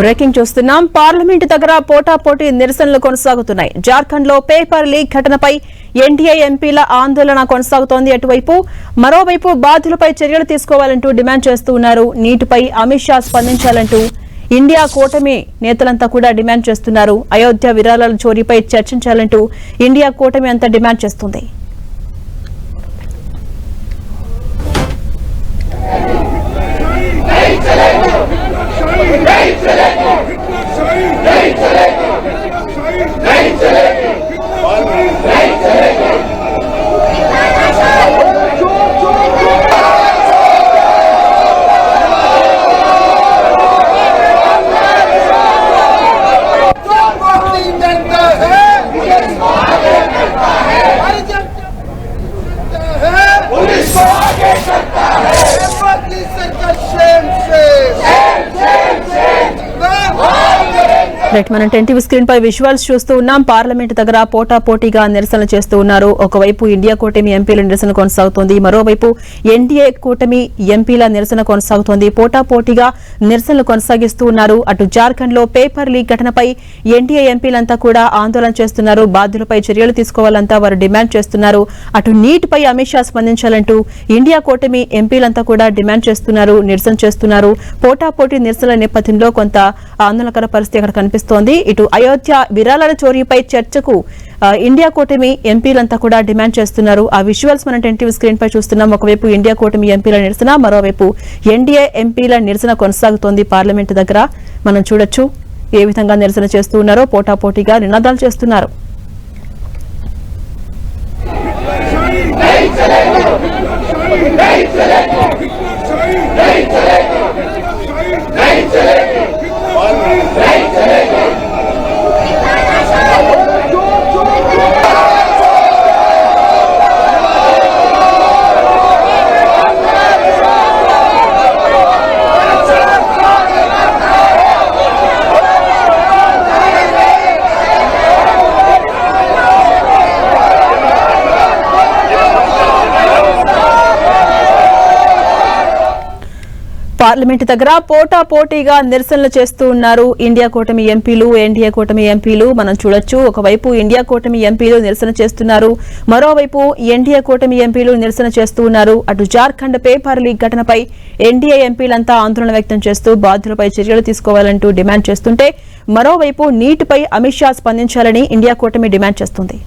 Breaking చూస్తున్నాం. Parliament దగ్గర పోటాపోటీ నిరసనలు కొనసాగుతున్నాయి. జార్ఖండ్ లో పేపర్ లీక్ ఘటనపై ఎన్డీఏ ఎంపీల ఆందోళన కొనసాగుతోంది. అటువైపు మరోవైపు బాధ్యులపై చర్యలు తీసుకోవాలంటూ డిమాండ్ చేస్తూ ఉన్నారు. నీటిపై అమిత్ షా స్పందించాలంటూ ఇండియా కూటమి నేతలంతా కూడా డిమాండ్ చేస్తున్నారు. అయోధ్య విరాళాల చోరీపై చర్చించాలంటూ ఇండియా కూటమి అంతా డిమాండ్ చేస్తుంది. మనం 10 టీవీ స్క్రీన్ పై విజువల్స్ చూస్తూ ఉన్నాం. పార్లమెంట్ దగ్గర పోటాపోటీగా నిరసనలు చేస్తూ ఉన్నారు. ఒకవైపు ఇండియా కూటమి ఎంపీల నిరసన కొనసాగుతోంది, మరోవైపు ఎన్డీఏ కూటమి ఎంపీల నిరసన కొనసాగుతోంది. పోటాపోటీగా నిరసనలు కొనసాగిస్తూ ఉన్నారు. అటు జార్ఖండ్ లో పేపర్ లీక్ ఘటనపై ఎన్డీఏ ఎంపీలంతా కూడా ఆందోళన చేస్తున్నారు. బాధ్యులపై చర్యలు తీసుకోవాలంతా వారు డిమాండ్ చేస్తున్నారు. అటు నీటిపై అమిత్ షా స్పందించాలంటూ ఇండియా కూటమి ఎంపీలంతా కూడా డిమాండ్ చేస్తున్నారు, నిరసన చేస్తున్నారు. పోటాపోటీ నిరసనల నేపథ్యంలో కొంత ఆందోళనకర పరిస్థితి అక్కడ కనిపిస్తోంది. ఇటు అయోధ్య విరాళాల చోరీపై చర్చకు ఇండియా కూటమి ఎంపీలంతా కూడా డిమాండ్ చేస్తున్నారు. ఆ విజువల్స్ మనం 10 టీవీ స్క్రీన్ పై చూస్తున్నాం. ఒకవైపు ఇండియా కూటమి ఎంపీల నిరసన, మరోవైపు ఎన్డీఏ ఎంపీల నిరసన కొనసాగుతోంది. పార్లమెంటు దగ్గర మనం చూడొచ్చు ఏ విధంగా నిరసన చేస్తూ ఉన్నారో. పోటాపోటీగా నినాదాలు చేస్తున్నారు. పార్లమెంటు దగ్గర పోటాపోటీగా నిరసనలు చేస్తూ ఉన్నారు ఇండియా కూటమి ఎంపీలు, ఎన్డీఏ కూటమి ఎంపీలు. మనం చూడొచ్చు, ఒకవైపు ఇండియా కూటమి ఎంపీలు నిరసన చేస్తున్నారు, మరోవైపు ఎన్డీఏ కూటమి ఎంపీలు నిరసన చేస్తూ ఉన్నారు. అటు జార్ఖండ్ పేపర్ లీక్ ఘటనపై ఎన్డీఏ ఎంపీలంతా ఆందోళన వ్యక్తం చేస్తూ బాధ్యులపై చర్యలు తీసుకోవాలంటూ డిమాండ్ చేస్తుంటే, మరోవైపు నీటిపై అమిత్ షా స్పందించాలని ఇండియా కూటమి డిమాండ్ చేస్తుంది.